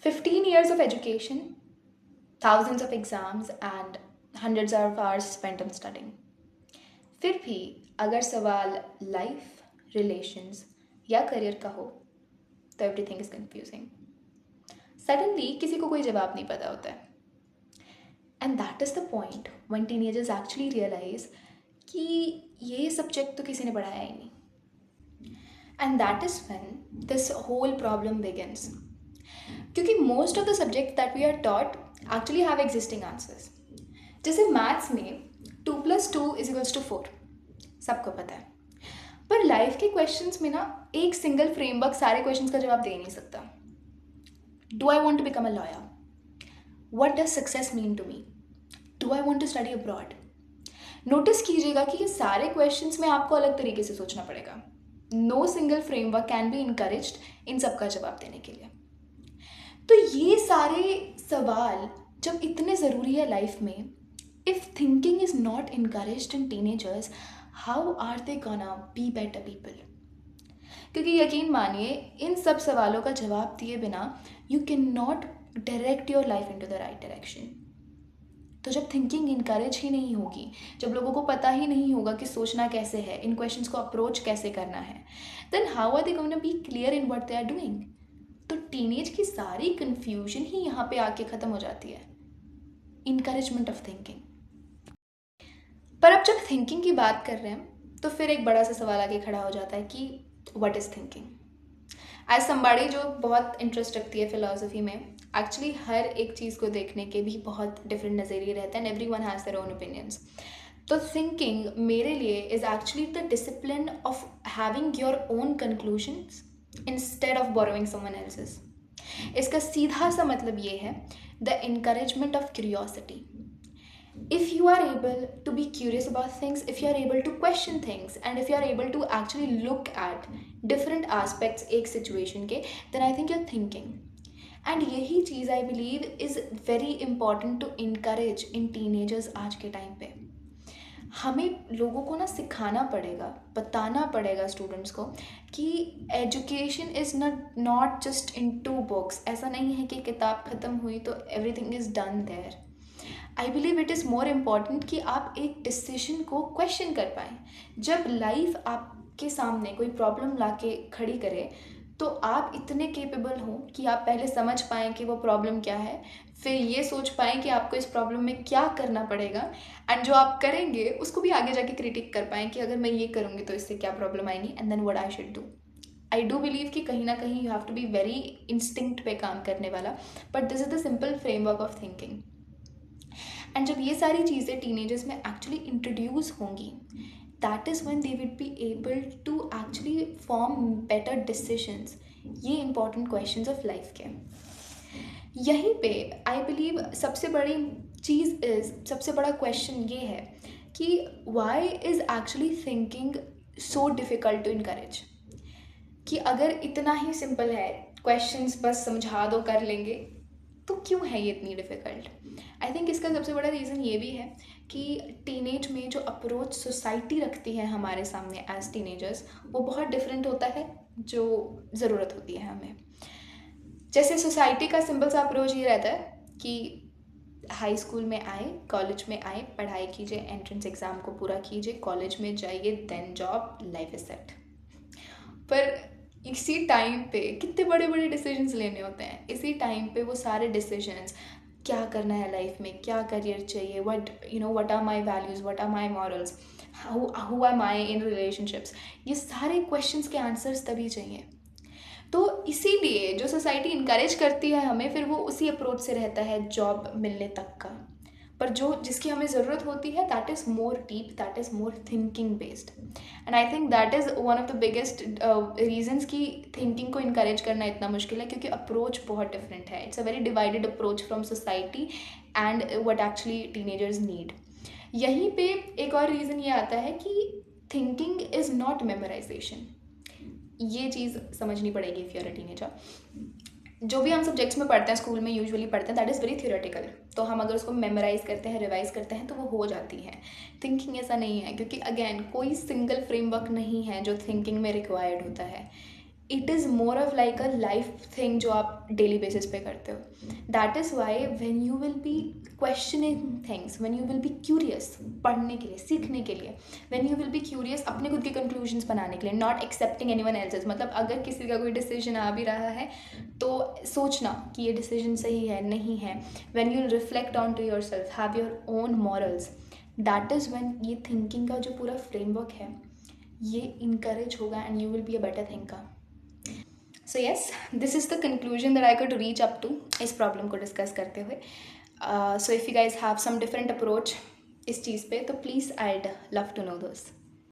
15 years of education, thousands of exams, and hundreds of hours spent on studying. फिर भी अगर सवाल life, relations या करियर का हो तो एवरीथिंग इज कंफ्यूजिंग. सडनली किसी को कोई जवाब नहीं पता होता है. And that is the point when teenagers actually realise कि ये सब्जेक्ट तो किसी ने पढ़ाया ही नहीं. And that is when this whole problem begins. क्योंकि most of the subject that we are taught actually have existing answers. जैसे मैथ्स में 2+2=4, सबको पता है. पर लाइफ के क्वेश्चंस में ना एक सिंगल फ्रेमवर्क सारे क्वेश्चंस का जवाब दे नहीं सकता. Do I want to become a lawyer? What does success mean to me? Do I want to study abroad? Notice कीजिएगा कि ये सारे क्वेश्चंस में आपको अलग तरीके से सोचना पड़ेगा. No single framework can be encouraged इन सबका जवाब देने के लिए. तो ये सारे सवाल जब इतने ज़रूरी है लाइफ में, if thinking is not encouraged in teenagers, how are they gonna be better people? क्योंकि यकीन मानिए इन सब सवालों का जवाब दिए बिना you can not direct your life into the right direction. तो जब थिंकिंग इनकरेज ही नहीं होगी, जब लोगों को पता ही नहीं होगा कि सोचना कैसे है, इन क्वेश्चंस को अप्रोच कैसे करना है, then how are they gonna be clear in what they are doing? तो टीनेज की सारी कन्फ्यूजन ही यहाँ पे आके ख़त्म हो जाती है. Encouragement of thinking. पर अब जब थिंकिंग की बात कर रहे हैं तो फिर एक बड़ा सा सवाल आगे खड़ा हो जाता है कि what is thinking? As somebody जो बहुत इंटरेस्ट रखती है फिलोसफी में, एक्चुअली हर एक चीज़ को देखने के भी बहुत डिफरेंट नज़रिए रहते हैं and every one has their own opinions. तो थिंकिंग मेरे लिए is actually the discipline of having your own conclusions instead of borrowing someone else's. इसका सीधा सा मतलब ये है the encouragement of curiosity. If you are able to be curious about things, if you are able to question things, and if you are able to actually look at different aspects एक situation के, then I think you're thinking. And यही चीज़ I believe is very important to encourage in teenagers आज के time पे. हमें लोगों को ना सिखाना पड़ेगा, बताना पड़ेगा स्टूडेंट्स को कि education is not just into books. ऐसा नहीं है कि किताब ख़त्म हुई तो everything is done there. I believe it is more important कि आप एक डिसीजन को क्वेश्चन कर पाएँ. जब लाइफ आपके सामने कोई प्रॉब्लम ला के खड़ी करे तो आप इतने केपेबल हों कि आप पहले समझ पाएँ कि वो प्रॉब्लम क्या है, फिर ये सोच पाएँ कि आपको इस प्रॉब्लम में क्या करना पड़ेगा, एंड जो आप करेंगे उसको भी आगे जाके क्रिटिक कर पाएँ कि अगर मैं ये करूँगी तो इससे क्या प्रॉब्लम आएगी, and then what I should do. I do believe कि कहीं ना कहीं you have to be very instinct पे काम करने वाला, but this is the simple framework of thinking. And जब ये सारी चीज़ें टीनेजर्स में एक्चुअली इंट्रोड्यूस होंगी, that is when they would be able to actually form better decisions. ये इंपॉर्टेंट क्वेश्चंस ऑफ लाइफ के. यहीं पे आई बिलीव सबसे बड़ा क्वेश्चन ये है कि why is actually thinking so difficult to encourage. कि अगर इतना ही सिंपल है, क्वेश्चंस बस समझा दो कर लेंगे, तो क्यों है ये इतनी डिफ़िकल्ट? आई थिंक इसका सबसे बड़ा रीज़न ये भी है कि टीनेज में जो अप्रोच सोसाइटी रखती है हमारे सामने एज टीनेजर्स, वो बहुत डिफरेंट होता है जो ज़रूरत होती है हमें. जैसे सोसाइटी का सिंपल सा अप्रोच ये रहता है कि हाई स्कूल में आए, कॉलेज में आए, पढ़ाई कीजिए, एंट्रेंस एग्ज़ाम को पूरा कीजिए, कॉलेज में जाइए, then job, life is set. पर इसी टाइम पे कितने बड़े बड़े डिसीजंस लेने होते हैं. इसी टाइम पे वो सारे डिसीजंस, क्या करना है लाइफ में, क्या करियर चाहिए, what are my values, what are my morals, who am I in relationships, ये सारे क्वेश्चंस के आंसर्स तभी चाहिए. तो इसीलिए जो सोसाइटी इनकरेज करती है हमें, फिर वो उसी अप्रोच से रहता है जॉब मिलने तक का. पर जो जिसकी हमें ज़रूरत होती है, that is more deep, that is more thinking based. And I think that is one of the biggest reasons कि थिंकिंग को इनकरेज करना इतना मुश्किल है, क्योंकि अप्रोच बहुत डिफरेंट है. It's a very divided approach from society and what actually teenagers need. यहीं पे एक और रीज़न ये आता है कि थिंकिंग इज़ नॉट मेमोराइजेशन. ये चीज़ समझनी पड़ेगी if you are a teenager. जो भी हम सब्जेक्ट्स में पढ़ते हैं, स्कूल में यूजुअली पढ़ते हैं, दैट इज़ वेरी थियोरेटिकल. तो हम अगर उसको मेमोराइज़ करते हैं, रिवाइज करते हैं, तो वो हो जाती है. थिंकिंग ऐसा नहीं है, क्योंकि अगेन कोई सिंगल फ्रेमवर्क नहीं है जो थिंकिंग में रिक्वायर्ड होता है. It is more of like a life thing जो आप डेली बेसिस पे करते हो. That is why when you will B questioning things, when you will be curious पढ़ने के लिए, सीखने के लिए, when you will be curious अपने खुद के कंक्लूजन्स बनाने के लिए, नॉट एक्सेप्टिंग एनीवन एल्सेस. मतलब अगर किसी का कोई डिसीजन आ भी रहा है तो सोचना कि ये डिसीजन सही है नहीं है. When you reflect on to yourself, have your own morals, that is when ये थिंकिंग का जो पूरा फ्रेमवर्क है ये इनकरेज होगा and you will be a better thinker. So yes, this is the conclusion that I could reach up to इस problem को discuss करते हुए. So if you guys have some different approach इस चीज़ पे तो please I'd love to no those.